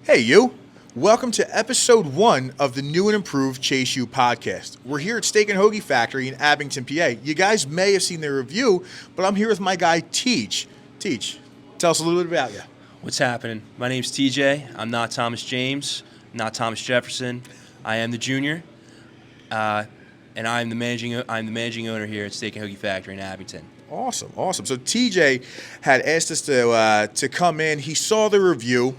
Hey, you. Welcome to episode 1 of the new and improved Chase U podcast. We're here at Steak and Hoagie Factory in Abington, PA. You guys may have seen the review, but I'm here with my guy, Teach. Teach, tell us a little bit about you. What's happening? My name's TJ. I'm not Thomas James, not Thomas Jefferson. I am the junior, and I'm the managing owner here at Steak and Hoagie Factory in Abington. Awesome. So TJ had asked us to come in. He saw the review,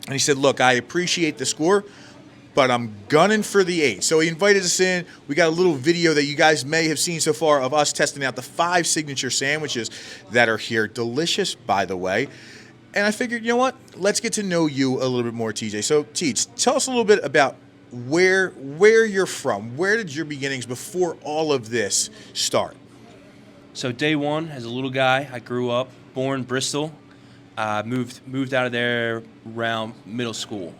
and he said, look, I appreciate the score, but I'm gunning for the 8. So he invited us in. We got a little video that you guys may have seen so far of us testing out the 5 signature sandwiches that are here. Delicious, by the way. And I figured, you know what? Let's get to know you a little bit more, TJ. So, Teach, tell us a little bit about where you're from. Where did your beginnings before all of this start? So day one, as a little guy, I grew up, born Bristol. Moved out of there around middle school.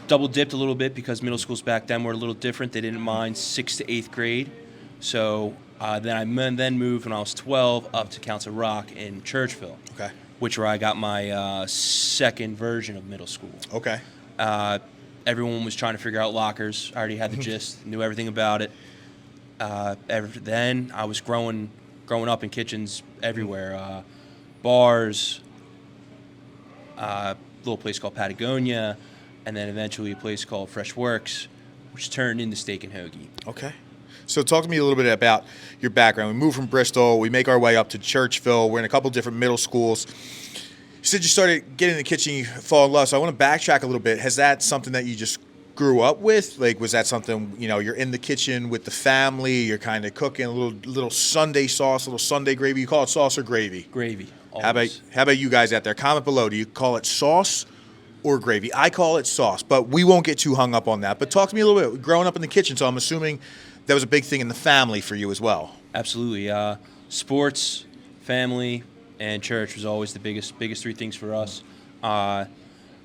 Double dipped a little bit because middle schools back then were a little different. They didn't mind 6th to 8th grade. So then I moved when I was 12 up to Council Rock in Churchville. Okay. Which where I got my second version of middle school. Okay. Everyone was trying to figure out lockers. I already had the gist, knew everything about it. Then I was growing up in kitchens everywhere. Bars, little place called Patagonia, and then eventually a place called Fresh Works, which turned into Steak and Hoagie. Okay. So talk to me a little bit about your background. We moved from Bristol. We make our way up to Churchville. We're in a couple different middle schools. You said you started getting in the kitchen, you fall in love. So I want to backtrack a little bit. Has that something that you just grew up with? Like, was that something, you're in the kitchen with the family, you're kind of cooking a little Sunday sauce, a little Sunday gravy? You call it sauce or gravy? Gravy. How about you guys out there? Comment below. Do you call it sauce or gravy? I call it sauce, but we won't get too hung up on that. But talk to me a little bit. Growing up in the kitchen, so I'm assuming that was a big thing in the family for you as well. Absolutely. Sports, family, and church was always the biggest 3 things for us. I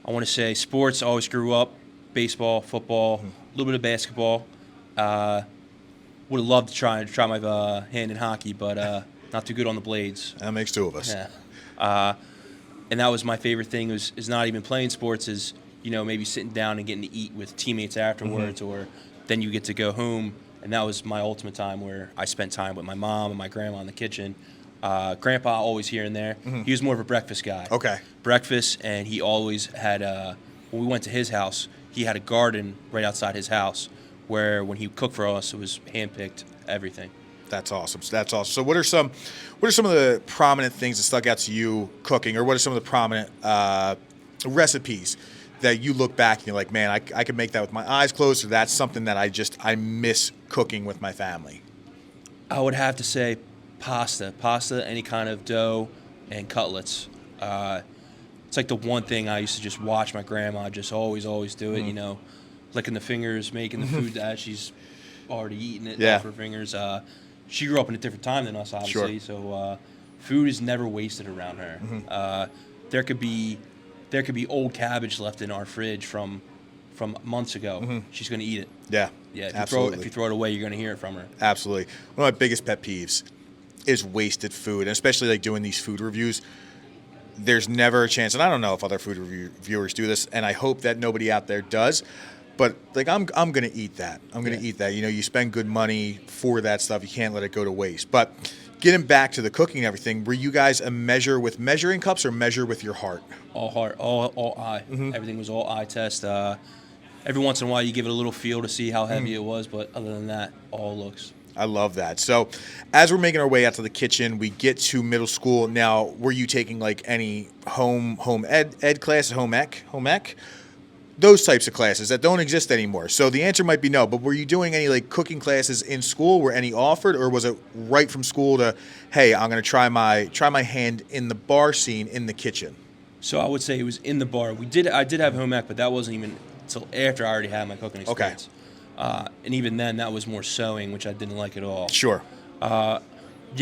want to say sports, always grew up. Baseball, football, a little bit of basketball. Would have loved to try my hand in hockey, but not too good on the blades. That makes 2 of us. Yeah. And that was my favorite thing, is not even playing sports, is maybe sitting down and getting to eat with teammates afterwards, or then you get to go home. And that was my ultimate time where I spent time with my mom and my grandma in the kitchen. Grandpa always here and there. He was more of a breakfast guy. Okay. Breakfast, and he always had, when we went to his house, he had a garden right outside his house where when he cooked for us, it was hand-picked, everything. That's awesome. So what are some of the prominent things that stuck out to you cooking, or what are some of the prominent recipes that you look back and you're like, man, I could make that with my eyes closed, or that's something that I miss cooking with my family? I would have to say pasta, any kind of dough, and cutlets. It's like the one thing I used to just watch my grandma just always do it, licking the fingers, making the food that she's already eaten it off her fingers. She grew up in a different time than us, obviously, so food is never wasted around her. There could be old cabbage left in our fridge from months ago. She's going to eat it. Yeah, if you throw it away, you're going to hear it from her. Absolutely. One of my biggest pet peeves is wasted food, and especially like doing these food reviews. There's never a chance, and I don't know if other food reviewers do this, and I hope that nobody out there does, but like I'm going to eat that. I'm going to eat that. You spend good money for that stuff. You can't let it go to waste. But getting back to the cooking and everything, were you guys a measure with measuring cups or measure with your heart? All heart, all eye. Everything was all eye test. Every once in a while, you give it a little feel to see how heavy it was, but other than that, all looks. I love that. So as we're making our way out to the kitchen, we get to middle school. Now, were you taking like any home ed classes, home ec? Those types of classes that don't exist anymore. So the answer might be no, but were you doing any like cooking classes in school? Were any offered, or was it right from school to, hey, I'm going to try my hand in the bar scene in the kitchen? So I would say it was in the bar. I did have home ec, but that wasn't even until after I already had my cooking experience. Okay. And even then, that was more sewing, which I didn't like at all. Sure. Yeah,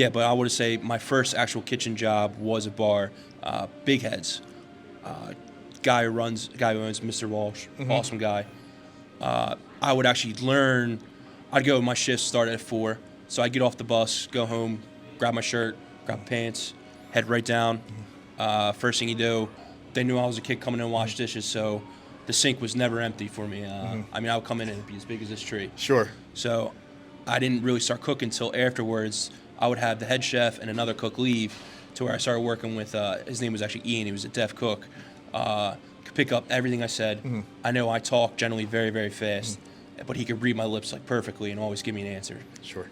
but I would say my first actual kitchen job was a bar, Big Heads. Guy who owns Mr. Walsh, awesome guy. I would actually learn. I'd go. My shift started at 4, so I'd get off the bus, go home, grab my shirt, grab my pants, head right down. First thing you do, they knew I was a kid coming in and wash dishes, so the sink was never empty for me. I mean, I would come in and it'd be as big as this tree. Sure. So I didn't really start cooking until afterwards. I would have the head chef and another cook leave to where I started working with, his name was actually Ian. He was a deaf cook. Could pick up everything I said. I know I talk generally very, very fast, but he could read my lips like perfectly and always give me an answer. Sure.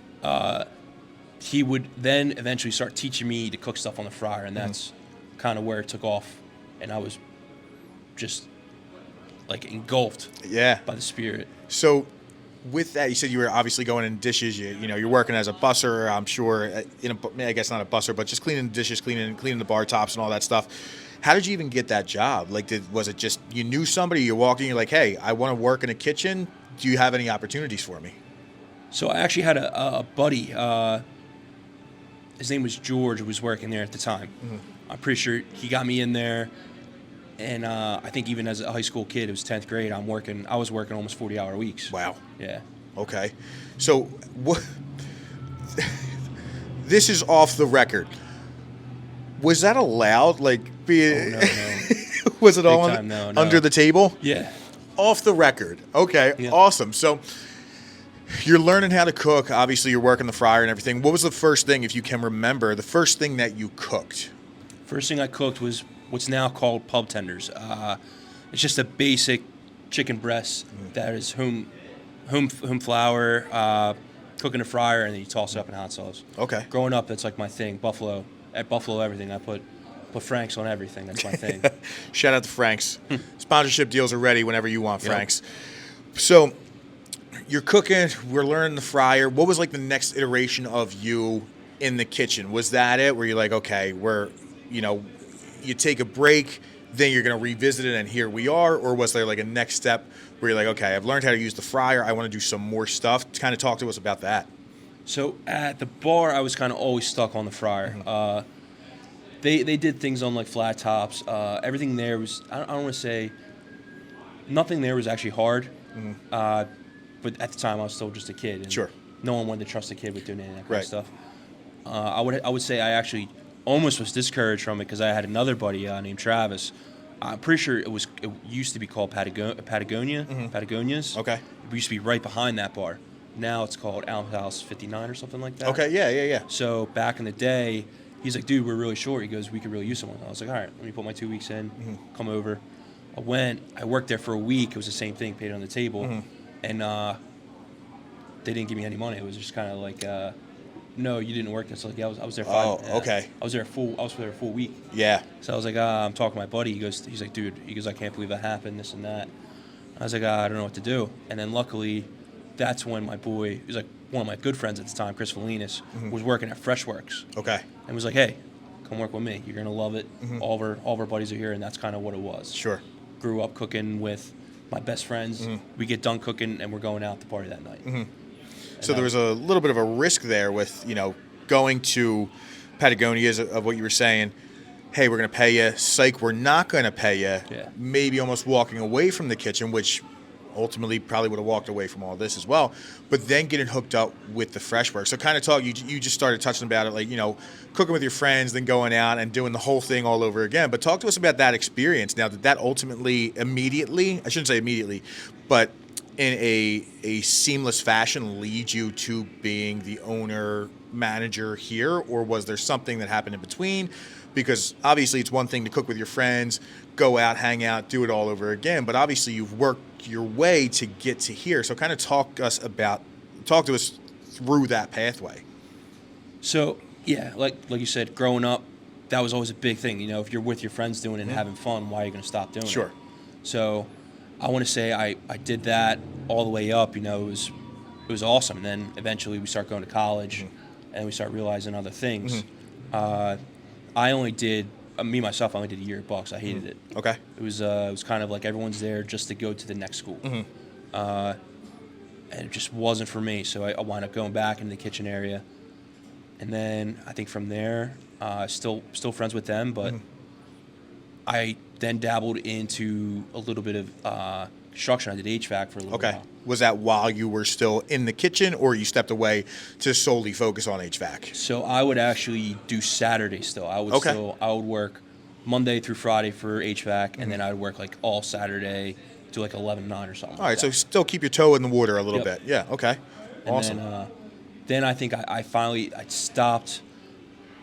He would then eventually start teaching me to cook stuff on the fryer, and that's kind of where it took off. And I was just like engulfed by the spirit. So with that, you said you were obviously going in dishes. You're working as a busser, I'm sure. I guess not a busser, but just cleaning the dishes, cleaning the bar tops and all that stuff. How did you even get that job? Like, was it just you knew somebody? You're walking, you're like, hey, I want to work in a kitchen. Do you have any opportunities for me? So I actually had a buddy. His name was George, who was working there at the time. I'm pretty sure he got me in there. And I think even as a high school kid, it was 10th grade, I was working almost 40-hour weeks. Wow. Yeah. Okay. So what? This is off the record. Was that allowed? Like, No. was it Big all time, no. under the table? Yeah. Off the record. Okay. Yeah. Awesome. So you're learning how to cook. Obviously, you're working the fryer and everything. What was the first thing, if you can remember, the first thing that you cooked? First thing I cooked was what's now called pub tenders. It's just a basic chicken breast that is home flour, cook in a fryer, and then you toss it up in hot sauce. Okay. Growing up, that's like my thing. Buffalo, everything. I put Frank's on everything. That's my thing. Shout out to Frank's. Sponsorship deals are ready whenever you want, Yep. Frank's. So you're cooking. We're learning the fryer. What was like the next iteration of you in the kitchen? Was that it? Where you're like, okay, you take a break, then you're going to revisit it, and here we are? Or was there like a next step where you're like, okay, I've learned how to use the fryer. I want to do some more stuff. Kind of talk to us about that. So at the bar, I was kind of always stuck on the fryer. They did things on like flat tops. Everything there was, I don't want to say, nothing there was actually hard. But at the time, I was still just a kid. And Sure. No one wanted to trust a kid with doing any of that kind Right. of stuff. I would say I actually almost was discouraged from it because I had another buddy named Travis. I'm pretty sure it used to be called Patagonia's. Okay. It used to be right behind that bar. Now it's called House 59 or something like that. Okay, yeah. So back in the day, he's like, dude, we're really short. He goes, we could really use someone. I was like, all right, let me put my 2 weeks in, come over. I worked there for a week. It was the same thing, paid on the table. And they didn't give me any money. It was just kind of like, no, you didn't work there. So like, yeah, I was there 5. Oh, okay. I was there a full week. Yeah. So I was like, I'm talking to my buddy. He's like, dude, I can't believe that happened, this and that. I was like, I don't know what to do. And then luckily, that's when my boy, he was like one of my good friends at the time, Chris Felinis, was working at Freshworks. Okay. And was like, hey, come work with me. You're gonna love it. All of our buddies are here, and that's kind of what it was. Sure. Grew up cooking with my best friends. We get done cooking, and we're going out to party that night. So there was a little bit of a risk there with, going to Patagonia of what you were saying. Hey, we're going to pay you. Psych, we're not going to pay you. Yeah. Maybe almost walking away from the kitchen, which ultimately probably would have walked away from all this as well. But then getting hooked up with the fresh work. So kind of talk, you just started touching about it, like, cooking with your friends, then going out and doing the whole thing all over again. But talk to us about that experience. Now, did that ultimately immediately, I shouldn't say immediately, but in a seamless fashion lead you to being the owner manager here, or was there something that happened in between? Because obviously it's one thing to cook with your friends, go out, hang out, do it all over again, but obviously you've worked your way to get to here. So kind of talk to us through that pathway. So yeah, like you said, growing up, that was always a big thing. If you're with your friends doing it and having fun, why are you going to stop doing it? Sure. So I want to say I did that all the way up. It was awesome. And then eventually we start going to college, and we start realizing other things. I only did myself. I only did a year at Bucks. I hated it. Okay. It was kind of like everyone's there just to go to the next school, and it just wasn't for me. So I wound up going back into the kitchen area, and then I think from there, still friends with them, but I then dabbled into a little bit of construction. I did HVAC for a little while. Was that while you were still in the kitchen, or you stepped away to solely focus on HVAC? So I would actually do Saturdays still. I would work Monday through Friday for HVAC, and then I'd work like all Saturday to like 11 to 9 or something. All right, like so that. still keep your toe in the water a little Yep. bit. Yeah, okay. And Awesome. then I think I finally stopped.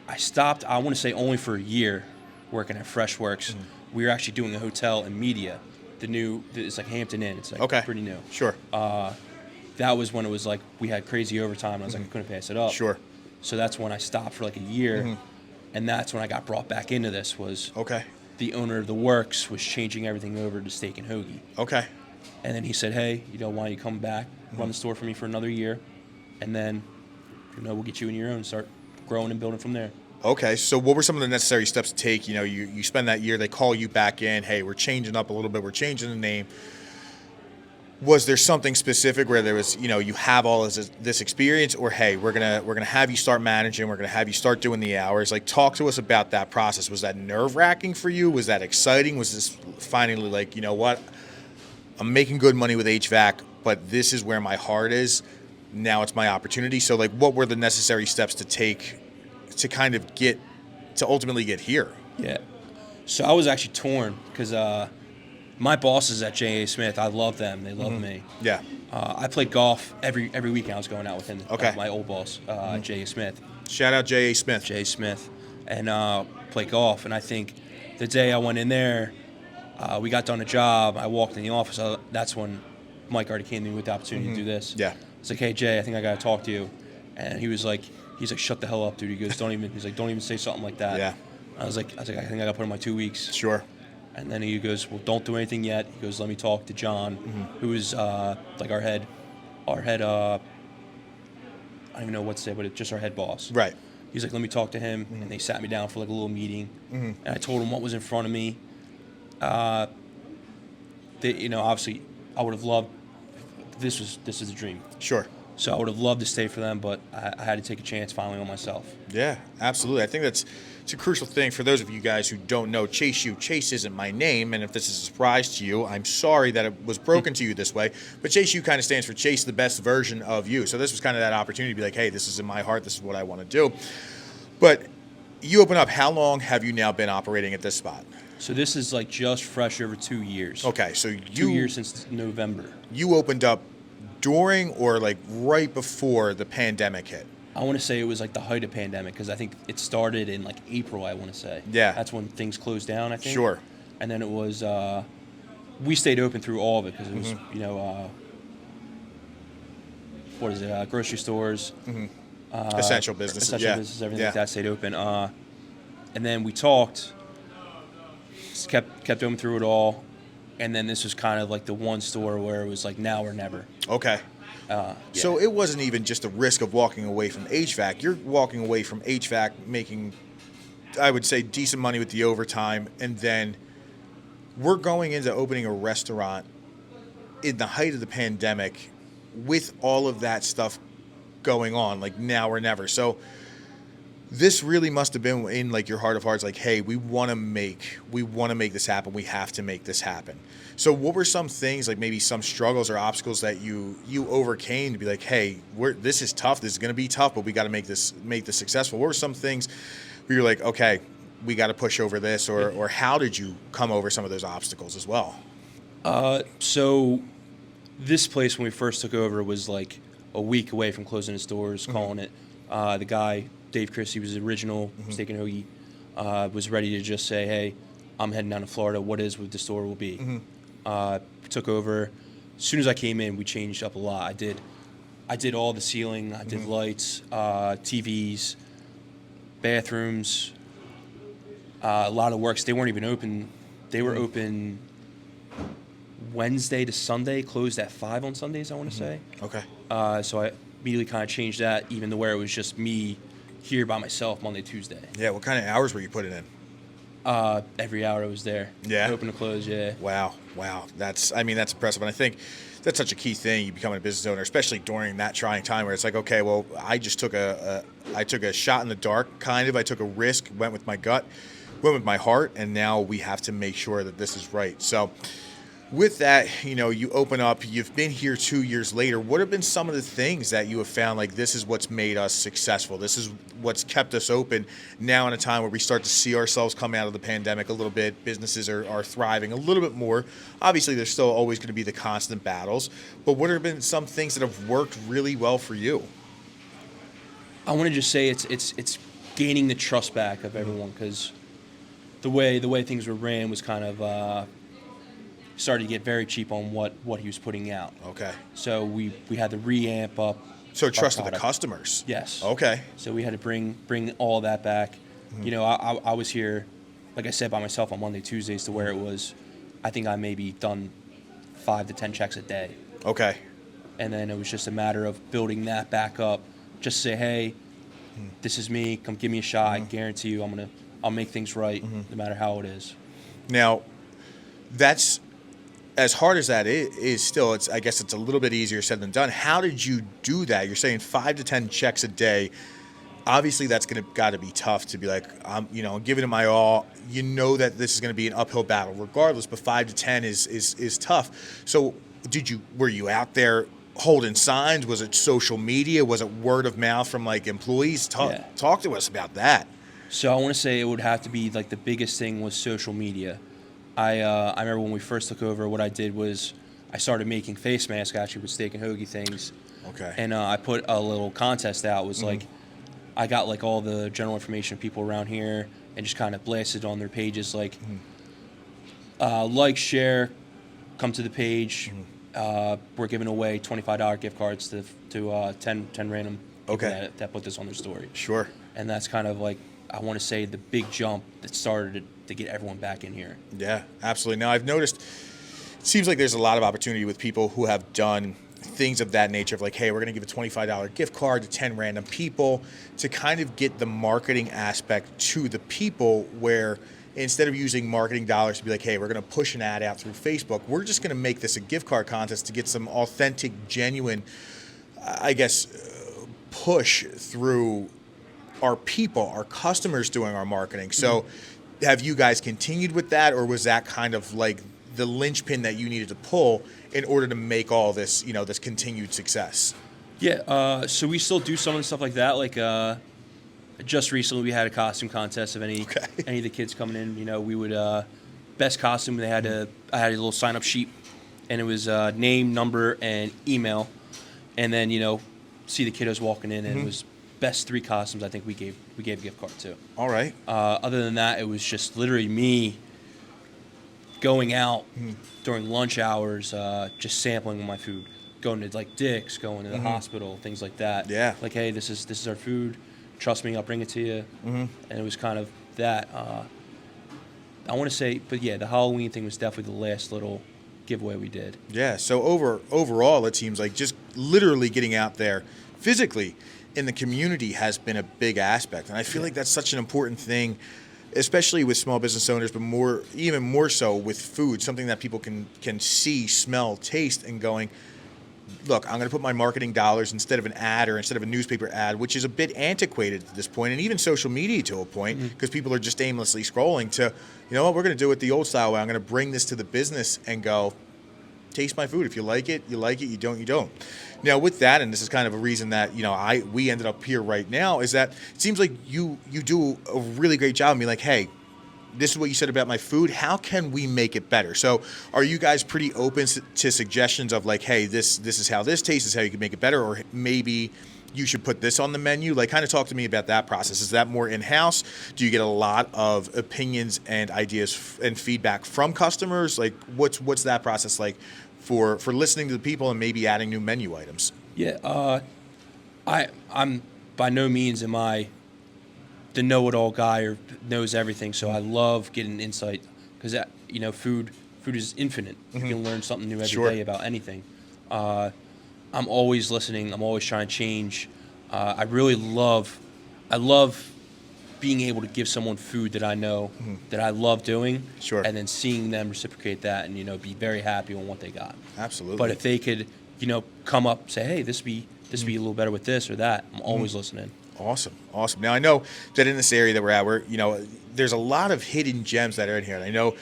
I stopped. I want to say only for a year, working at Freshworks. We were actually doing a hotel in media. It's like Hampton Inn. It's like Okay. pretty new. Sure. That was when it was like we had crazy overtime. And I was like I couldn't pass it up. Sure. So that's when I stopped for like a year, and that's when I got brought back into this. Was Okay. the owner of the works was changing everything over to steak and hoagie. Okay. And then he said, hey, why don't you come back, run the store for me for another year, and then, we'll get you in your own, start growing and building from there. Okay, so what were some of the necessary steps to take? You spend that year, they call you back in, hey, we're changing up a little bit, we're changing the name. Was there something specific where there was, you have all this experience, or hey, we're gonna have you start managing, we're gonna have you start doing the hours? Like, talk to us about that process. Was that nerve-wracking for you? Was that exciting? Was this finally like, you know what, I'm making good money with HVAC, but this is where my heart is. Now it's my opportunity. So like, what were the necessary steps to take to kind of ultimately get here? Yeah. So I was actually torn because my bosses at J.A. Smith, I love them. They love me. Yeah. I played golf every weekend. I was going out with him. Okay. My old boss, J.A. Smith. Shout out J.A. Smith. J.A. Smith. And play golf. And I think the day I went in there, we got done a job. I walked in the office. That's when Mike already came to me with the opportunity to do this. Yeah. It's like, hey, Jay, I think I got to talk to you. And he's like, shut the hell up, dude. He goes, don't even say something like that. Yeah. I was like, I think I got to put in my 2 weeks. Sure. And then he goes, well, don't do anything yet. He goes, let me talk to John, who is like our head, I don't even know what to say, but it's just our head boss. Right. He's like, let me talk to him. And they sat me down for like a little meeting. And I told him what was in front of me. Obviously, I would have loved. This is a dream. Sure. So I would have loved to stay for them, but I had to take a chance finally on myself. Yeah, absolutely. I think it's a crucial thing for those of you guys who don't know Chase isn't my name, and if this is a surprise to you, I'm sorry that it was broken to you this way. But Chase U kind of stands for Chase the best version of you. So this was kind of that opportunity to be like, hey, this is in my heart. This is what I want to do. But you open up. How long have you now been operating at this spot? So this is like just fresh over 2 years. Okay, so 2 years since November. You opened up during or like right before the pandemic hit? I want to say it was like the height of pandemic because I think it started in like April, I want to say. Yeah. That's when things closed down, I think. Sure. And then it was, we stayed open through all of it because it was, grocery stores. Essential businesses. Businesses, everything like that stayed open. And then we talked, kept open through it all. And then this was kind of like the one store where it was like now or never. Okay. Yeah. So it wasn't even just a risk of walking away from HVAC. You're walking away from HVAC making, I would say, decent money with the overtime. And then we're going into opening a restaurant in the height of the pandemic with all of that stuff going on, like now or never. So this really must have been in like your heart of hearts, like, hey, we want to make this happen. We have to make this happen. So what were some things, like maybe some struggles or obstacles that you overcame to be like, hey, this is tough. This is going to be tough, but we got to make this successful. What were some things where you're like, okay, we got to push over this, or how did you come over some of those obstacles as well? So this place when we first took over was like a week away from closing its doors, calling it. The guy, Dave Christie, was the original Steak and Hoagie, was ready to just say, hey, I'm heading down to Florida. What is what the store will be? Took over. As soon as I came in, we changed up a lot. I did all the ceiling. I did lights, TVs, bathrooms, a lot of works. They weren't even open. They were open Wednesday to Sunday, closed at 5 on Sundays, I want to say. Okay. So I immediately kind of changed that, even to where it was just me here by myself Monday, Tuesday. Yeah, what kind of hours were you putting in? Every hour I was there. Yeah. Open to close, yeah. Wow. That's impressive. And I think that's such a key thing, you becoming a business owner, especially during that trying time where it's like, okay, well, I just took a shot in the dark, kind of. I took a risk, went with my gut, went with my heart, and now we have to make sure that this is right. So With that, you open up, you've been here 2 years later. What have been some of the things that you have found, like, this is what's made us successful? This is what's kept us open now in a time where we start to see ourselves come out of the pandemic a little bit. Businesses are thriving a little bit more. Obviously, there's still always going to be the constant battles, but what have been some things that have worked really well for you? I want to just say it's gaining the trust back of everyone, because the way things were ran was kind of started to get very cheap on what he was putting out. Okay. So we had to reamp up. So our trust of the product. customers. Yes. Okay. So we had to bring all that back. I was here, like I said, by myself on Monday, Tuesdays, to where it was, I think I maybe done 5 to 10 checks a day. Okay. And then it was just a matter of building that back up. Just say, hey, this is me. Come give me a shot. I guarantee you, I'll make things right, no matter how it is. Now, that's as hard as that is still, I guess it's a little bit easier said than done. How did you do that? You're saying 5 to 10 checks a day. Obviously, that's got to be tough to be like, I'm giving it my all. You know that this is going to be an uphill battle regardless, but 5 to 10 is tough. So were you out there holding signs? Was it social media? Was it word of mouth from like employees? Talk to us about that. So I want to say it would have to be like the biggest thing was social media. I remember when we first took over, what I did was I started making face masks actually with steak and hoagie things. Okay. And I put a little contest out. It was like, I got like all the general information of people around here and just kind of blasted on their pages like, like, share, come to the page. We're giving away $25 gift cards to 10 random people that put this on their story. Sure. And that's kind of like, I want to say, the big jump that started to get everyone back in here. Yeah, absolutely. Now, I've noticed it seems like there's a lot of opportunity with people who have done things of that nature of like, hey, we're going to give a $25 gift card to 10 random people to kind of get the marketing aspect to the people, where instead of using marketing dollars to be like, hey, we're going to push an ad out through Facebook, we're just going to make this a gift card contest to get some authentic, genuine, I guess, push through our people, our customers doing our marketing. So have you guys continued with that, or was that kind of like the linchpin that you needed to pull in order to make all this, this continued success? Yeah, so we still do some of the stuff like that. Like just recently we had a costume contest of any of the kids coming in. We would best costume. I had a little sign up sheet, and it was name, number, and email, and then see the kiddos walking in, and it was best 3 costumes. I think we gave a gift card to. All right. Other than that, it was just literally me going out during lunch hours, just sampling my food, going to like Dick's, going to the hospital, things like that. Yeah. Like, hey, this is our food. Trust me, I'll bring it to you. And it was kind of that. I want to say, but yeah, the Halloween thing was definitely the last little giveaway we did. Yeah. So overall, it seems like just literally getting out there physically in the community has been a big aspect, and I feel like that's such an important thing, especially with small business owners, but even more so with food, something that people can see, smell, taste, and going, look, I'm going to put my marketing dollars instead of an ad or instead of a newspaper ad, which is a bit antiquated at this point, and even social media to a point, because people are just aimlessly scrolling, to, what, we're going to do it the old style way. I'm going to bring this to the business and go, taste my food. If you like it, you like it. You don't, you don't. Now, with that, and this is kind of a reason that we ended up here right now, is that it seems like you do a really great job of being like, hey, this is what you said about my food. How can we make it better? So, are you guys pretty open to suggestions of like, hey, this is how this tastes, this is how you can make it better, or maybe you should put this on the menu? Like, kind of talk to me about that process. Is that more in-house? Do you get a lot of opinions and ideas and feedback from customers? Like, what's that process like for listening to the people and maybe adding new menu items? Yeah, I'm by no means am I the know-it-all guy or knows everything. So I love getting insight, because food is infinite. You can learn something new every day about anything. I'm always listening. I'm always trying to change. I love being able to give someone food that I know that I love doing, and then seeing them reciprocate that and be very happy on what they got. Absolutely. But if they could come up, say, hey, this be a little better with this or that, I'm always listening. Awesome. Now, I know that in this area that we're at, there's a lot of hidden gems that are in here. And I know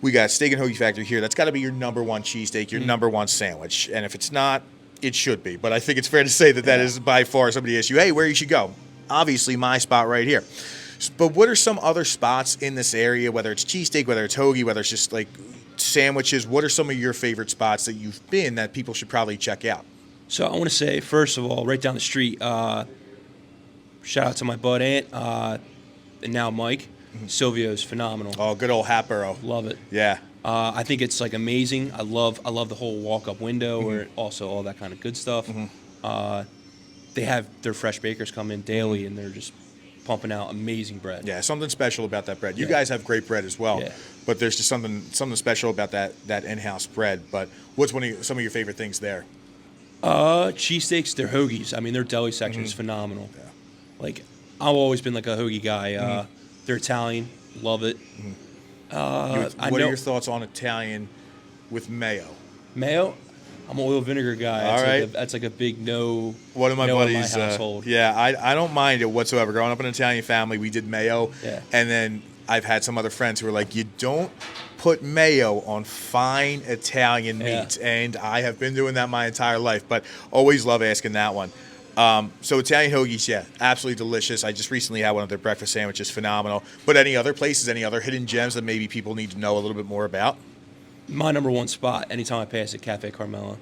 We got Steak and Hoagie Factory here. That's got to be your number one cheesesteak, your number one sandwich. And if it's not, it should be. But I think it's fair to say that that is by far somebody asks you, hey, where you should go? Obviously, my spot right here. But what are some other spots in this area, whether it's cheesesteak, whether it's hoagie, whether it's just like sandwiches? What are some of your favorite spots that you've been that people should probably check out? So I want to say, first of all, right down the street, shout out to my bud Aunt, and now Mike. Silvio's phenomenal. Oh, good old Hatboro. Love it. Yeah. I think it's like amazing. I love the whole walk-up window, or also all that kind of good stuff. They have their fresh bakers come in daily, and they're just pumping out amazing bread. Yeah, something special about that bread. You guys have great bread as well, but there's just something special about that in-house bread. But what's some of your favorite things there? Cheesesteaks, their hoagies. I mean, their deli section is phenomenal. Yeah. Like, I've always been like a hoagie guy. They're Italian, love it. What are your thoughts on Italian with mayo? Mayo? I'm an oil vinegar guy. All right. That's like a big no. One of my buddies, in my household. I don't mind it whatsoever. Growing up in an Italian family, we did mayo, and then I've had some other friends who are like, you don't put mayo on fine Italian meats, and I have been doing that my entire life, but always love asking that one. So Italian hoagies, absolutely delicious. I just recently had one of their breakfast sandwiches, phenomenal. But any other places, any other hidden gems that maybe people need to know a little bit more about? My number one spot, anytime I pass it, Cafe Carmela.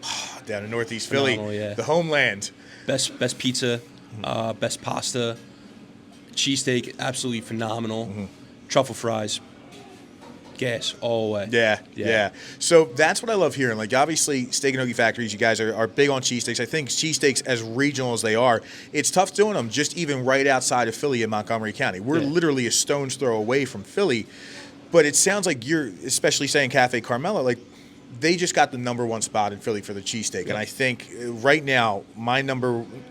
Down in Northeast Philly, the homeland. Best pizza, best pasta, cheesesteak, absolutely phenomenal. Truffle fries, gas all the way. Yeah. So that's what I love hearing. Like, obviously, Steak and Hoagie Factories, you guys are big on cheesesteaks. I think cheesesteaks, as regional as they are, it's tough doing them just even right outside of Philly in Montgomery County. We're literally a stone's throw away from Philly. But it sounds like you're, especially saying Cafe Carmela, like they just got the number one spot in Philly for the cheesesteak. And I think right now,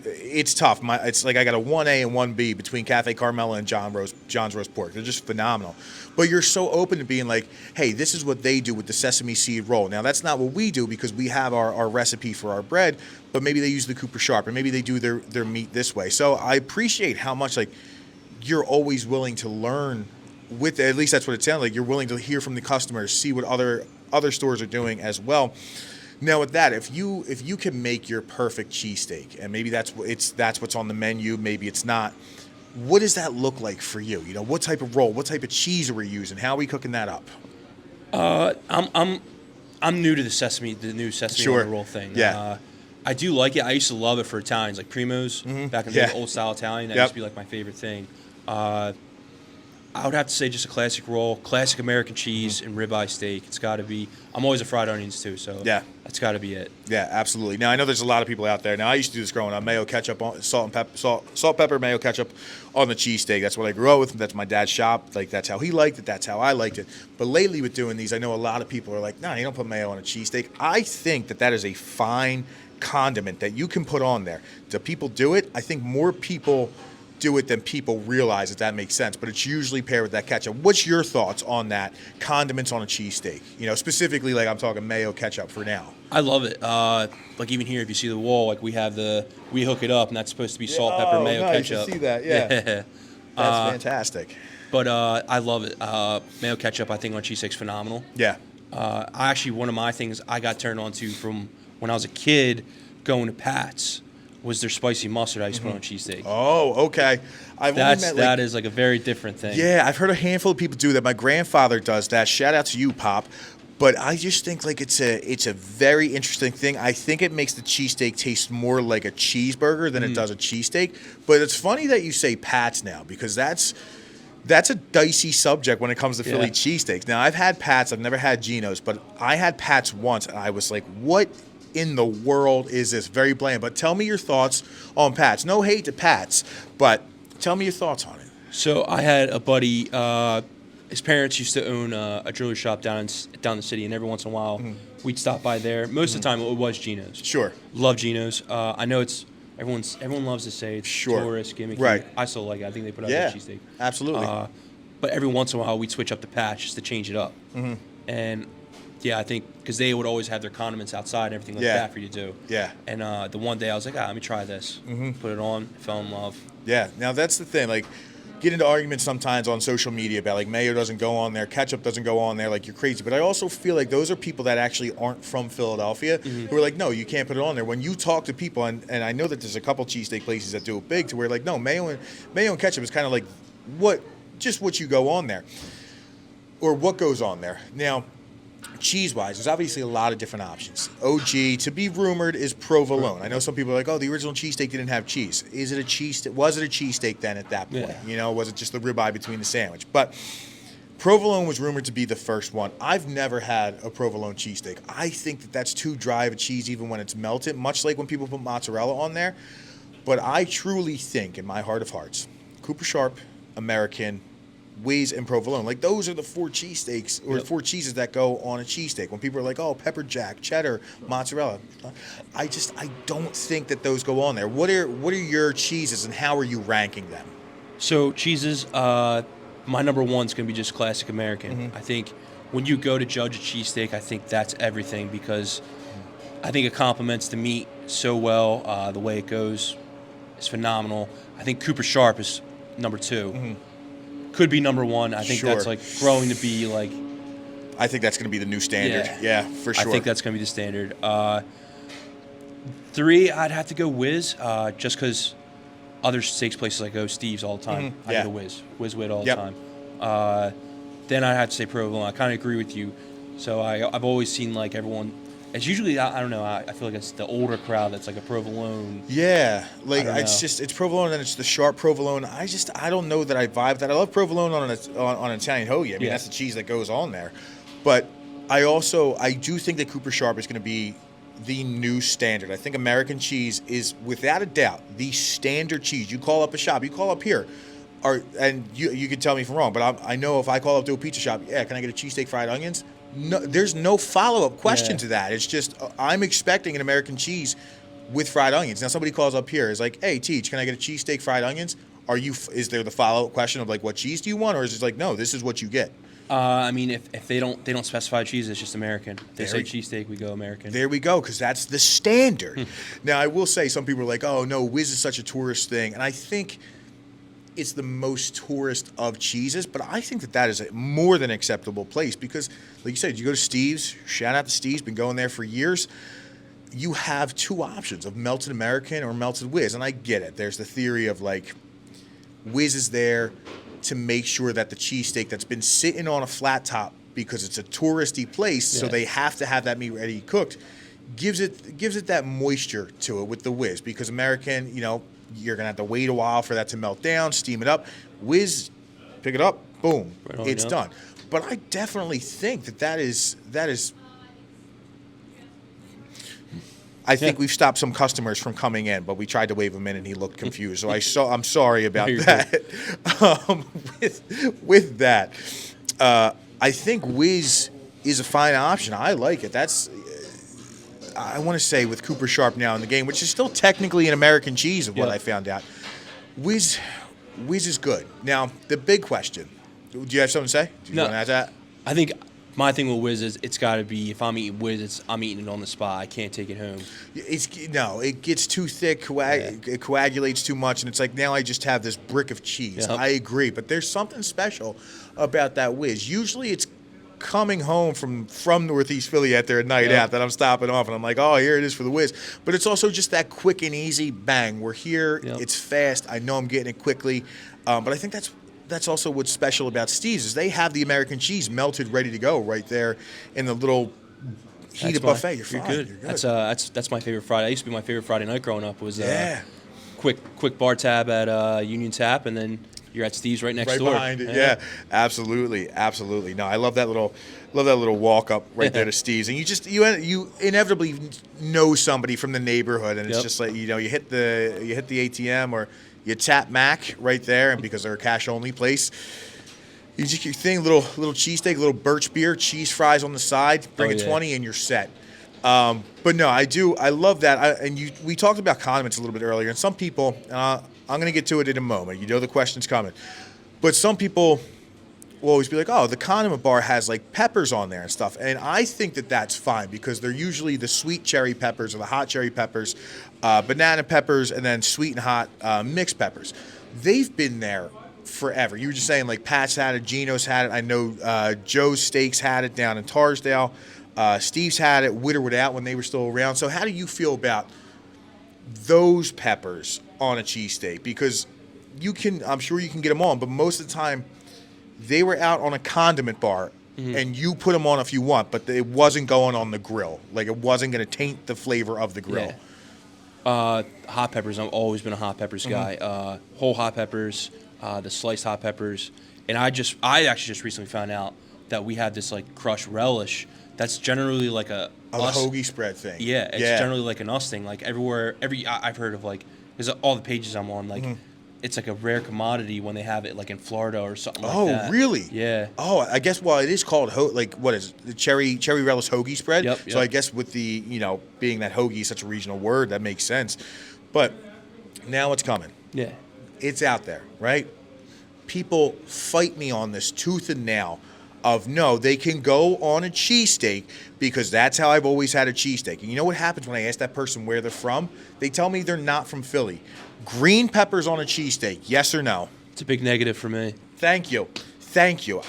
it's tough. It's like I got a 1A and 1B between Cafe Carmela and John's Roast Pork. They're just phenomenal. But you're so open to being like, hey, this is what they do with the sesame seed roll. Now, that's not what we do because we have our recipe for our bread, but maybe they use the Cooper Sharp, or maybe they do their meat this way. So I appreciate how much like you're always willing to learn with, at least that's what it sounds like. You're willing to hear from the customers, see what other stores are doing as well. Now with that, if you can make your perfect cheesesteak, and maybe that's what's on the menu, maybe it's not, what does that look like for you? You know, what type of roll, what type of cheese are we using? How are we cooking that up? I'm new to the new sesame on the roll thing. Yeah. I do like it. I used to love it for Italians, like Primo's, back in the old style Italian. That used to be like my favorite thing. I would have to say just a classic roll, classic American cheese and ribeye steak. It's got to be. I'm always a fried onions too, so that's got to be it. Yeah, absolutely. Now I know there's a lot of people out there. Now I used to do this growing up: mayo, ketchup, salt, pepper, mayo, ketchup on the cheesesteak. That's what I grew up with. That's my dad's shop. Like that's how he liked it. That's how I liked it. But lately with doing these, I know a lot of people are like, "No, you don't put mayo on a cheesesteak." I think that is a fine condiment that you can put on there. Do people do it? I think more people do it than people realize, if that makes sense, but it's usually paired with that ketchup. What's your thoughts on that? Condiments on a cheesesteak, you know, specifically like I'm talking mayo, ketchup for now. I love it. Like even here, if you see the wall, like we hook it up, and that's supposed to be salt, pepper, mayo, ketchup. You see that? Yeah. That's fantastic. But I love it. Mayo ketchup, I think on cheesesteak's phenomenal. Yeah. One of my things I got turned on to from when I was a kid going to Pat's was their spicy mustard I used to put on cheesesteak. Oh, okay. That is like a very different thing. Yeah, I've heard a handful of people do that. My grandfather does that. Shout out to you, Pop. But I just think like it's a very interesting thing. I think it makes the cheesesteak taste more like a cheeseburger than it does a cheesesteak. But it's funny that you say Pat's now, because that's a dicey subject when it comes to Philly cheesesteaks. Now, I've had Pat's. I've never had Geno's, but I had Pat's once, and I was like, what in the world is this? Very bland. But tell me your thoughts on Pat's. No hate to Pat's, but tell me your thoughts on it. So I had a buddy. His parents used to own a jewelry shop down the city, and every once in a while we'd stop by there. Most of the time it was Geno's. Sure. Love Geno's. I know it's everyone loves to say it's tourist gimmicky. Right. I still like it. I think they put out a good cheesesteak. Absolutely. But every once in a while we'd switch up the patch just to change it up. And yeah, I think because they would always have their condiments outside and everything like that for you to do. Yeah. And the one day I was like, let me try this. Put it on, fell in love. Yeah. Now that's the thing. Like get into arguments sometimes on social media about like mayo doesn't go on there, ketchup doesn't go on there, like you're crazy. But I also feel like those are people that actually aren't from Philadelphia who are like, no, you can't put it on there. When you talk to people, and I know that there's a couple cheesesteak places that do it big to where like, no, mayo and ketchup is kind of like what you go on there or what goes on there. Now, cheese-wise, there's obviously a lot of different options. OG, to be rumored, is provolone. I know some people are like, oh, the original cheesesteak didn't have cheese. Is it a cheese? Was it a cheesesteak then at that point? Yeah. You know, was it just the ribeye between the sandwich? But provolone was rumored to be the first one. I've never had a provolone cheesesteak. I think that that's too dry of a cheese even when it's melted, much like when people put mozzarella on there. But I truly think, in my heart of hearts, Cooper Sharp, American, Whiz, and provolone, like those are the 4 cheesesteaks or 4 cheeses that go on a cheesesteak. When people are like, oh, pepper jack, cheddar, mozzarella, I don't think that those go on there. What are your cheeses and how are you ranking them? So cheeses, my number one's going to be just classic American. I think when you go to judge a cheesesteak, I think that's everything because I think it complements the meat so well. The way it goes is phenomenal. I think Cooper Sharp is number 2. Could be number 1. I think that's like growing to be like. I think that's going to be the new standard. Yeah, for sure. I think that's going to be the standard. 3, I'd have to go Whiz, just because other steaks places I go Steve's all the time. I go to Whiz all the time. Then I'd have to say provolone. I kind of agree with you. So I've always seen like everyone. It's usually I don't know. I feel like it's the older crowd that's like a provolone. Yeah, like it's provolone and it's the sharp provolone. I don't know that I vibe that. I love provolone on an Italian hoagie. I mean that's the cheese that goes on there. But I do think that Cooper Sharp is going to be the new standard. I think American cheese is without a doubt the standard cheese. You call up a shop, you call up here, and you can tell me if I'm wrong, but I know if I call up to a pizza shop, can I get a cheesesteak fried onions? No, there's no follow-up question to that. It's just I'm expecting an American cheese with fried onions. Now somebody calls up here is like, "Hey, Teach, can I get a cheesesteak fried onions?" Is there the follow-up question of like what cheese do you want, or is it like no, this is what you get? I mean, if they don't specify cheese, it's just American. If they say cheesesteak, we go American. There we go, because that's the standard. Now I will say some people are like, "Oh no, Whiz is such a tourist thing," and I think it's the most tourist of cheeses, but I think that is a more than acceptable place because, like you said, you go to Steve's, shout out to Steve's, been going there for years. You have 2 options of melted American or melted Whiz, and I get it. There's the theory of like Whiz is there to make sure that the cheesesteak that's been sitting on a flat top because it's a touristy place, so they have to have that meat ready cooked, gives it that moisture to it with the Whiz because American, you're going to have to wait a while for that to melt down, steam it up. Whiz, pick it up, boom, it's done. But I definitely think that is. I think we've stopped some customers from coming in, but we tried to wave him in and he looked confused. So I'm sorry about that. With that, I think Whiz is a fine option. I like it. I want to say with Cooper Sharp now in the game, which is still technically an American cheese of what I found out. Whiz is good. Now, the big question. Do you have something to say? Do you want to add that? I think my thing with Whiz is it's got to be, if I'm eating Whiz, I'm eating it on the spot. I can't take it home. It gets too thick, it coagulates too much, and it's like now I just have this brick of cheese. I agree, but there's something special about that Whiz. Usually it's coming home from Northeast Philly at their night out that I'm stopping off and I'm like, oh, here it is for the Whiz. But it's also just that quick and easy bang. We're here. It's fast. I know I'm getting it quickly. But I think that's also what's special about Steve's is they have the American cheese melted, ready to go right there in the little heated buffet. You're good. That's my favorite Friday. That used to be my favorite Friday night growing up was quick bar tab at Union Tap, and then you're at Steve's right next door. Right behind it. Yeah, absolutely. No, I love that little walk up right there to Steve's, and you inevitably know somebody from the neighborhood, and it's just like you hit the ATM or you tap Mac right there, and because they're a cash only place, you just your thing, little cheesesteak, little birch beer, cheese fries on the side, bring a 20, and you're set. But no, I love that. We talked about condiments a little bit earlier, and some people. I'm going to get to it in a moment. You know the question's coming. But some people will always be like, oh, the condiment bar has like peppers on there and stuff. And I think that that's fine because they're usually the sweet cherry peppers or the hot cherry peppers, banana peppers, and then sweet and hot mixed peppers. They've been there forever. You were just saying like Pat's had it, Gino's had it. I know Joe's Steaks had it down in Tarsdale. Steve's had it with or without when they were still around. So how do you feel about those peppers on a cheesesteak? Because I'm sure you can get them on, but most of the time they were out on a condiment bar. Mm-hmm. And you put them on if you want, but it wasn't going on the grill. Like, it wasn't going to taint the flavor of the grill. Yeah. Hot peppers. I've always been a hot peppers guy. Whole hot peppers, the sliced hot peppers. And I actually just recently found out that we have this, like, crushed relish that's generally like a hoagie spread thing. Yeah, it's generally like an us thing. Like, everywhere, I've heard of, like, because all the pages I'm on, like, it's like a rare commodity when they have it like in Florida or something like that. Oh, really? Yeah. Oh, I guess, well, it is called, what is it? The cherry relish hoagie spread? Yep. So I guess with the, being that hoagie is such a regional word, that makes sense. But now it's coming. Yeah. It's out there, right? People fight me on this tooth and nail of, no, they can go on a cheesesteak because that's how I've always had a cheesesteak. And you know what happens when I ask that person where they're from? They tell me they're not from Philly. Green peppers on a cheesesteak, yes or no? It's a big negative for me. Thank you.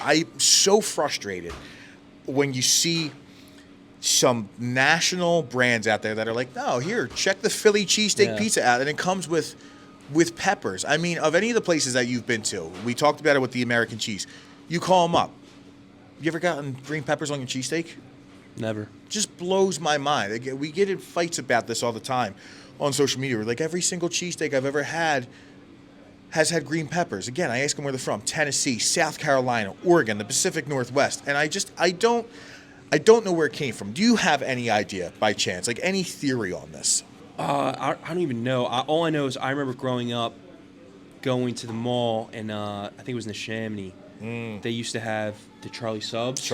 I'm so frustrated when you see some national brands out there that are like, no, here, check the Philly cheesesteak pizza out, and it comes with peppers. I mean, of any of the places that you've been to, we talked about it with the American cheese. You call them up. You ever gotten green peppers on your cheesesteak? Never. Just blows my mind. We get in fights about this all the time on social media. We're like, every single cheesesteak I've ever had has had green peppers. Again, I ask them where they're from: Tennessee, South Carolina, Oregon, the Pacific Northwest. And I don't know where it came from. Do you have any idea by chance? Like, any theory on this? I don't even know. All I know is I remember growing up going to the mall, and I think it was in the Chamonix. They used to have the Charlie Subs.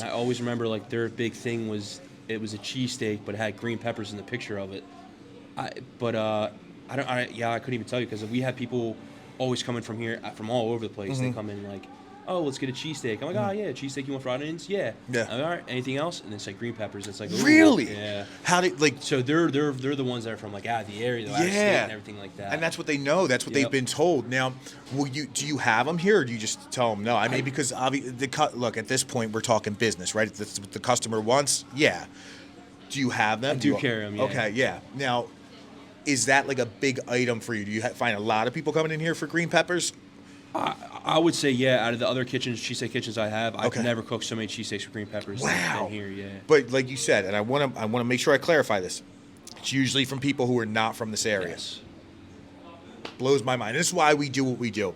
And I always remember, like, their big thing was it was a cheesesteak, but it had green peppers in the picture of it. I couldn't even tell you, because we had people always coming from here, from all over the place. They come in like, oh, let's get a cheesesteak. I'm like, oh yeah, cheesesteak. You want fried onions? Yeah. I'm like, all right. Anything else? And it's like green peppers. It's like, ooh, really? Yeah. How did, like? So they're the ones that are from, like, out of the area, out of state and everything like that. And that's what they know. That's what they've been told. Now, do you have them here, or do you just tell them no? I mean, because look, at this point we're talking business, right? If that's what the customer wants. Yeah. Do you have them? I do carry them. Yeah. Okay. Yeah. Now, is that like a big item for you? Do you find a lot of people coming in here for green peppers? I would say, yeah. Out of the other cheesesteak kitchens I have, I've never cooked so many cheesesteaks with green peppers than here. Yeah. But like you said, and I want to make sure I clarify this. It's usually from people who are not from this area. Yes. Blows my mind. This is why we do what we do,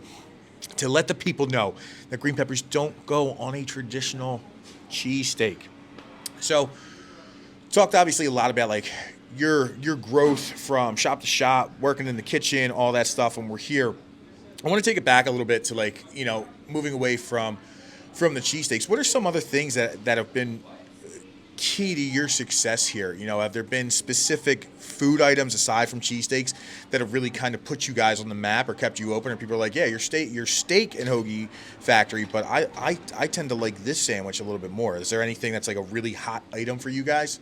to let the people know that green peppers don't go on a traditional cheesesteak. So, talked obviously a lot about, like, your growth from shop to shop, working in the kitchen, all that stuff, and we're here. I want to take it back a little bit to, like, moving away from the cheesesteaks. What are some other things that have been key to your success here? Have there been specific food items aside from cheesesteaks that have really kind of put you guys on the map or kept you open? Or people are like, yeah, your steak and hoagie factory, but I tend to like this sandwich a little bit more. Is there anything that's like a really hot item for you guys?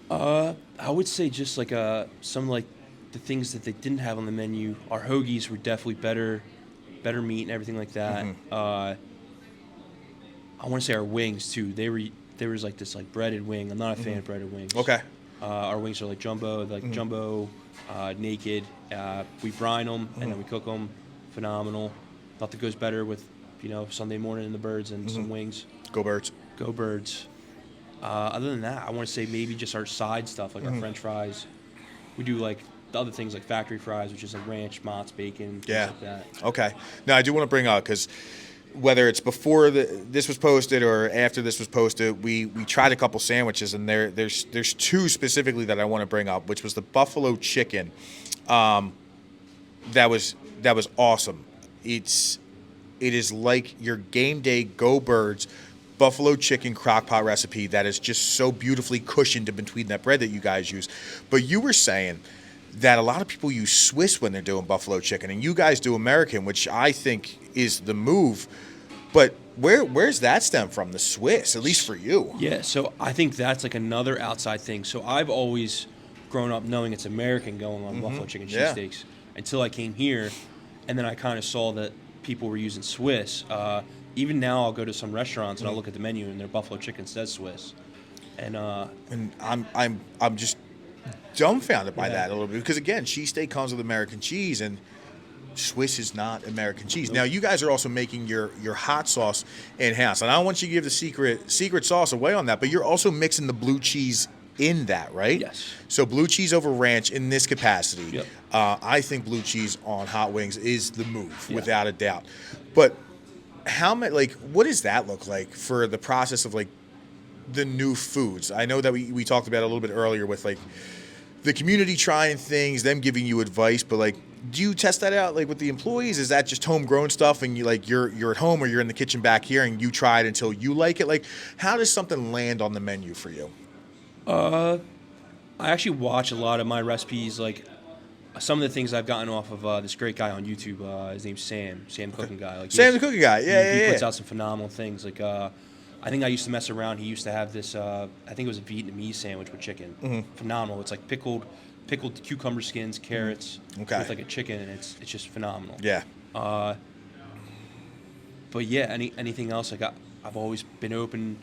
I would say just like some, like, the things that they didn't have on the menu. Our hoagies were definitely better meat and everything like that. I want to say our wings too. There was like this, like, breaded wing. I'm not a fan of breaded wings. Okay. Our wings are like jumbo, naked. We brine them and then we cook them. Phenomenal. Nothing goes better with, Sunday morning in the birds and some wings. Go Birds. Go Birds. Other than that, I want to say maybe just our side stuff, like our French fries. We do, like, the other things like factory fries, which is like ranch, mozz, bacon, things like that. Okay. Now, I do want to bring up, because whether it's before this was posted or after this was posted, we tried a couple sandwiches, and there's two specifically that I want to bring up, which was the buffalo chicken. That was awesome. It is like your game day Go Birds buffalo chicken crock pot recipe that is just so beautifully cushioned in between that bread that you guys use. But you were saying that a lot of people use Swiss when they're doing buffalo chicken, and you guys do American, which I think is the move. But where's that stem from, the Swiss, at least for you? Yeah, so I think that's like another outside thing. So I've always grown up knowing it's American going on buffalo chicken cheesesteaks until I came here, and then I kind of saw that people were using Swiss. Even now, I'll go to some restaurants and I'll look at the menu and their buffalo chicken says Swiss. And I'm just dumbfounded by that a little bit because again, cheesesteak comes with American cheese and Swiss is not American cheese. Now you guys are also making your hot sauce in house, and I don't want you to give the secret sauce away on that, but you're also mixing the blue cheese in that, right? Yes. So blue cheese over ranch in this capacity. Yep. I think blue cheese on hot wings is the move without a doubt. But what does that look like for the process of like the new foods? I know that we talked about it a little bit earlier with like the community trying things, them giving you advice, but like, do you test that out like with the employees? Is that just homegrown stuff and you're at home or you're in the kitchen back here and you try it until you like it? Like, how does something land on the menu for you? I actually watch a lot of my recipes, like some of the things I've gotten off of this great guy on YouTube. His name's Sam the Cooking Guy. Like Sam the Cooking Guy, he puts out some phenomenal things. Like I think I used to mess around. He used to have this. I think it was a Vietnamese sandwich with chicken. Mm-hmm. Phenomenal. It's like pickled cucumber skins, carrots, with like a chicken, and it's just phenomenal. Yeah. But yeah, anything else? Like I've always been open.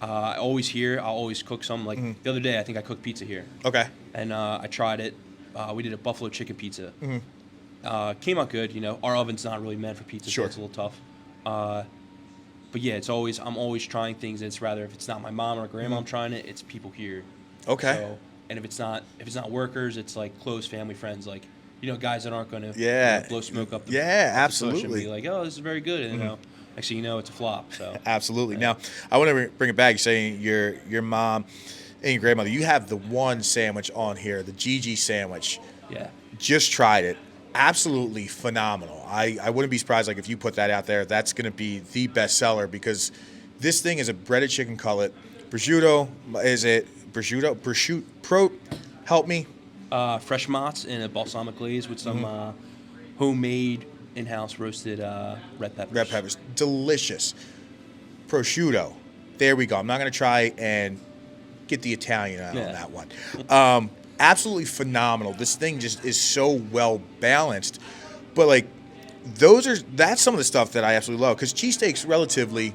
I always hear. I'll always cook some. Like the other day, I think I cooked pizza here. Okay. And I tried it. We did a buffalo chicken pizza. Mm-hmm. Came out good. You know, our oven's not really meant for pizza, so it's a little tough. But yeah, I'm always trying things. And it's rather if it's not my mom or grandma I'm trying it, it's people here. Okay. So, and if it's not workers, it's like close family friends, like guys that aren't going to blow smoke up. Absolutely. And be like, oh, this is very good, and next thing you know, it's a flop. So absolutely. Now, I want to bring it back. You're saying your mom and your grandmother. You have the one sandwich on here, the Gigi sandwich. Yeah. Just tried it. Absolutely phenomenal. I wouldn't be surprised like if you put that out there, that's going to be the best seller because this thing is a breaded chicken cutlet. Prosciutto, is it prosciutto? Help me. Fresh mozz in a balsamic glaze with some homemade in-house roasted red peppers. Red peppers. Delicious. Prosciutto. There we go. I'm not going to try and get the Italian out on that one. Absolutely phenomenal. This thing just is so well balanced. But like that's some of the stuff that I absolutely love because cheesesteaks relatively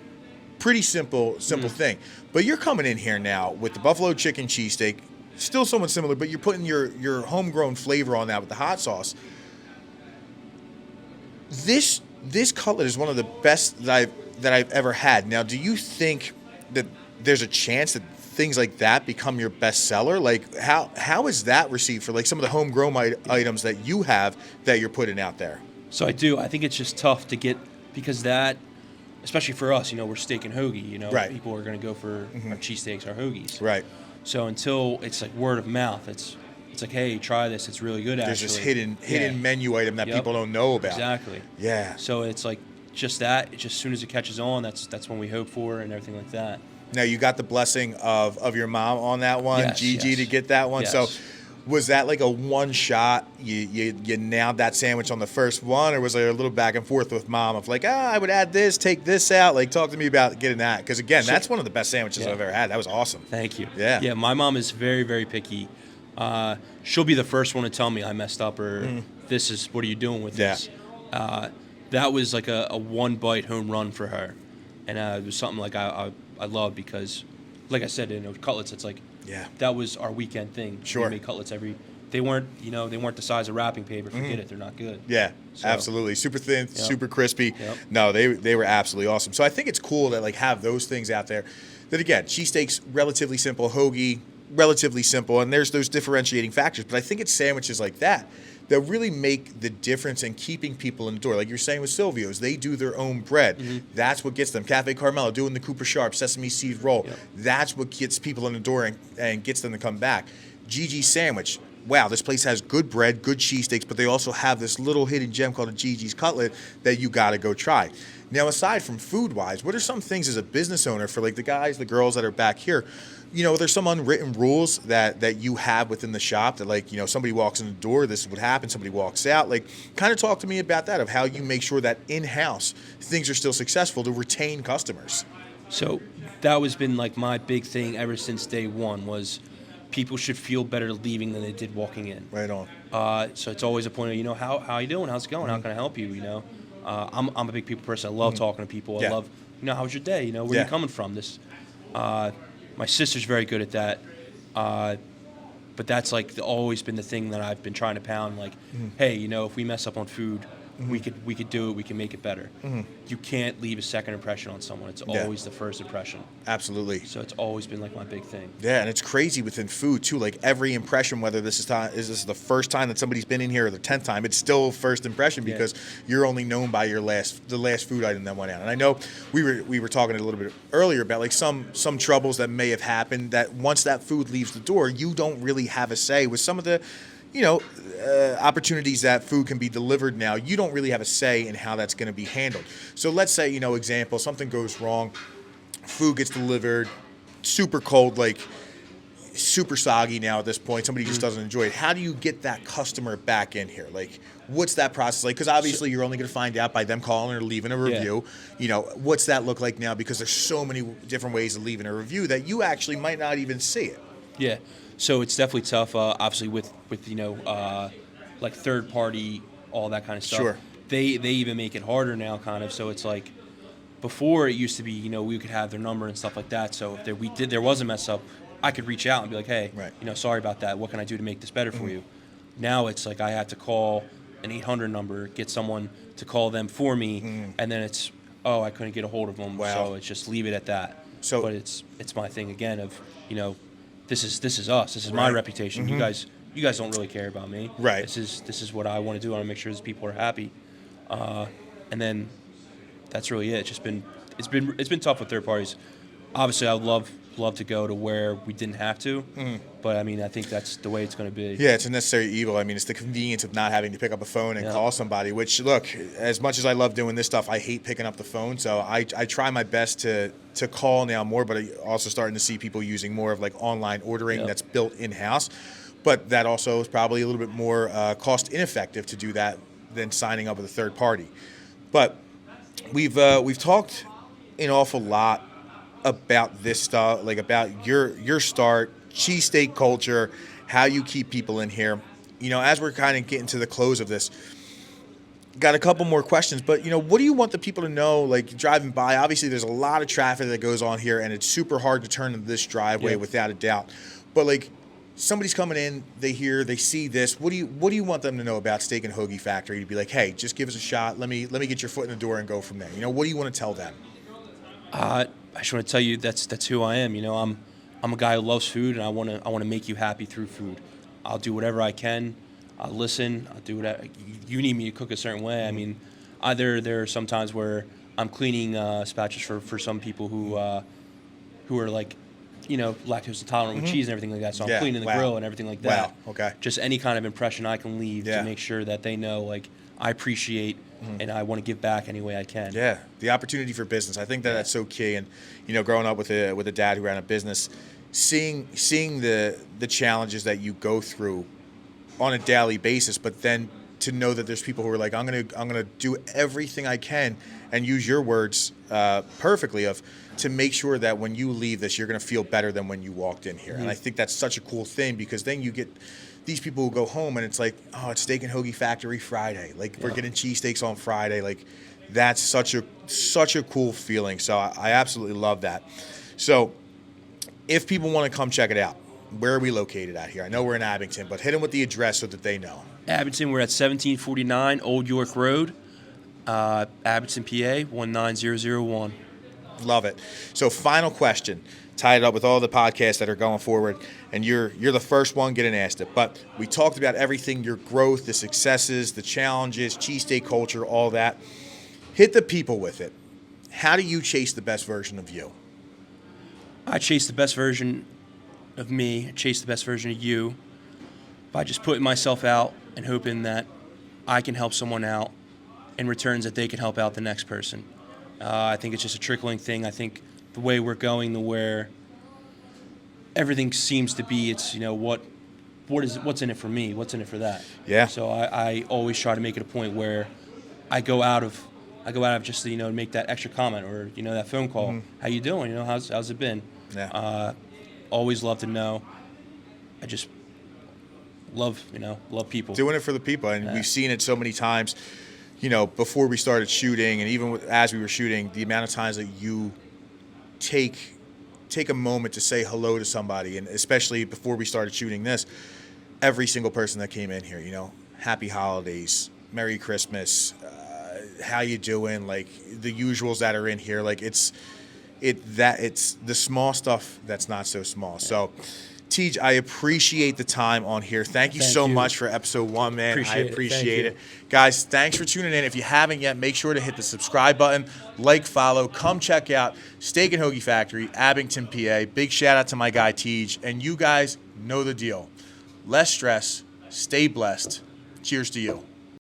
pretty simple thing. But you're coming in here now with the buffalo chicken cheesesteak, still somewhat similar, but you're putting your homegrown flavor on that with the hot sauce. This cutlet is one of the best that I've ever had. Now, do you think that there's a chance that things like that become your best seller? Like how is that received for like some of the homegrown items that you have that you're putting out there? So I do. I think it's just tough to get because that, especially for us, we're steak and hoagie. Right. People are going to go for our cheesesteaks, our hoagies. Right. So until it's like word of mouth, it's like, hey, try this. It's really good. There's this hidden menu item that people don't know about. Exactly. Yeah. So it's like just that. It's just as soon as it catches on, that's when we hope for and everything like that. Now you got the blessing of your mom on that one, Gigi, to get that one. Yes. So was that like a one shot? You nailed that sandwich on the first one, or was there a little back and forth with mom of like, I would add this, take this out? Like, talk to me about getting that because again, that's one of the best sandwiches I've ever had. That was awesome. Thank you. Yeah. Yeah. My mom is very, very picky. She'll be the first one to tell me I messed up or what are you doing with this? That was like a one bite home run for her, and it was something like I love because, like I said, cutlets. It's like that was our weekend thing. Sure, we made cutlets They weren't the size of wrapping paper. Forget it, they're not good. Yeah, so, absolutely, super thin, super crispy. Yep. No, they were absolutely awesome. So I think it's cool that like have those things out there. That again, cheesesteaks relatively simple, hoagie relatively simple, and there's those differentiating factors. But I think it's sandwiches like that really make the difference in keeping people in the door. Like you're saying with Silvio's, they do their own bread. That's what gets them. Cafe Carmelo doing the Cooper Sharp sesame seed roll. Yep. That's what gets people in the door and gets them to come back. Gigi's sandwich. Wow, this place has good bread, good cheesesteaks, but they also have this little hidden gem called a Gigi's cutlet that you got to go try. Now, aside from food-wise, what are some things as a business owner for like the guys, the girls that are back here? There's some unwritten rules that you have within the shop that like, somebody walks in the door, this is what happens, somebody walks out. Like, kind of talk to me about that, of how you make sure that in-house things are still successful to retain customers. So that has been like my big thing ever since day one was people should feel better leaving than they did walking in. Right on. So it's always a point of, how you doing? How's it going? How can I help you? I'm a big people person. I love talking to people. Yeah. I love, how was your day? Where Yeah. you coming from? My sister's very good at that. But that's like always been the thing that I've been trying to pound. Like, hey, if we mess up on food, we could do it. We can make it better. You can't leave a second impression on someone. It's always the first impression. Absolutely. So it's always been like my big thing. Yeah, and it's crazy within food too. Like every impression, whether this is the first time that somebody's been in here or the 10th time, it's still first impression because you're only known by the last food item that went out. And I know we were talking a little bit earlier about like some troubles that may have happened that once that food leaves the door, you don't really have a say with some of the opportunities that food can be delivered now. You don't really have a say in how that's going to be handled. So let's say, example, something goes wrong, food gets delivered, super cold, like super soggy now at this point. Somebody just doesn't enjoy it. How do you get that customer back in here? Like, what's that process like? Because obviously you're only going to find out by them calling or leaving a review. What's that look like now? Because there's so many different ways of leaving a review that you actually might not even see it. Yeah. So it's definitely tough, obviously, with like third party, all that kind of stuff. Sure. They even make it harder now, kind of. So it's like before it used to be, we could have their number and stuff like that. So if there was a mess up, I could reach out and be like, hey, sorry about that. What can I do to make this better for you? Now it's like I have to call an 800 number, get someone to call them for me, and then it's, I couldn't get a hold of them. Wow. So it's just leave it at that. So, but it's my thing again of, this is us. This is my reputation. You guys don't really care about me. Right. This is what I want to do. I want to make sure these people are happy. And then that's really it. It's been tough with third parties. Obviously, I would love to go to where we didn't have to, but I mean, I think that's the way it's going to be. Yeah, it's a necessary evil. I mean, it's the convenience of not having to pick up a phone and call somebody, which, look, as much as I love doing this stuff, I hate picking up the phone, so I try my best to call now more, but I'm also starting to see people using more of like online ordering that's built in-house, but that also is probably a little bit more cost ineffective to do that than signing up with a third party. But we've talked an awful lot about this stuff, like about your start, cheesesteak culture, how you keep people in here. As we're kind of getting to the close of this, got a couple more questions, but what do you want the people to know, like driving by? Obviously there's a lot of traffic that goes on here and it's super hard to turn into this driveway without a doubt. But like somebody's coming in, they see this. What do you want them to know about Steak and Hoagie Factory? To be like, hey, just give us a shot. Let me get your foot in the door and go from there. What do you want to tell them? I just want to tell you that's who I am. I'm a guy who loves food, and I want to make you happy through food. I'll do whatever I can. I'll listen. I'll do whatever. You need me to cook a certain way. I mean, there are some times where I'm cleaning spatchers for some people who are like, lactose intolerant with cheese and everything like that. So I'm cleaning the grill and everything like that. Wow. Okay. Just any kind of impression I can leave to make sure that they know, like, I appreciate and I want to give back any way I can. Yeah, the opportunity for business. I think that's so key. And growing up with a dad who ran a business, seeing the challenges that you go through on a daily basis, but then to know that there's people who are like, I'm gonna do everything I can, and use your words perfectly to make sure that when you leave this, you're gonna feel better than when you walked in here. And I think that's such a cool thing, because then you get these people who go home and it's like, oh, it's Steak and Hoagie Factory Friday. Like we're getting cheesesteaks on Friday. Like that's such a cool feeling. So I absolutely love that. So if people want to come check it out, where are we located at here? I know we're in Abington, but hit them with the address so that they know. Abington, we're at 1749 Old York Road, Abington, PA 19001. Love it. So final question. Tie it up with all the podcasts that are going forward, and you're the first one getting asked it. But we talked about everything, your growth, the successes, the challenges, cheesesteak culture, all that. Hit the people with it. How do you chase the best version of you? I chase the best version of me, chase the best version of you by just putting myself out and hoping that I can help someone out in returns that they can help out the next person. I think it's just a trickling thing. I think the way we're going, where everything seems to be, it's what's in it for me, what's in it for that. Yeah. So I always try to make it a point where I go out of just to, make that extra comment or that phone call. Mm-hmm. How you doing? How's it been? Yeah. Always love to know. I just love people. Doing it for the people, and we've seen it so many times. before we started shooting, and even as we were shooting, the amount of times that you take a moment to say hello to somebody, and especially before we started shooting this, every single person that came in here, happy holidays, Merry Christmas, how you doing, like the usuals that are in here, like it's the small stuff that's not so small. So Tej, I appreciate the time on here. Thank you so much for episode 1, man. I appreciate it. Guys, thanks for tuning in. If you haven't yet, make sure to hit the subscribe button, follow, come check out Steak and Hoagie Factory, Abington, PA. Big shout out to my guy Tej, and you guys know the deal. Less stress, stay blessed. Cheers to you.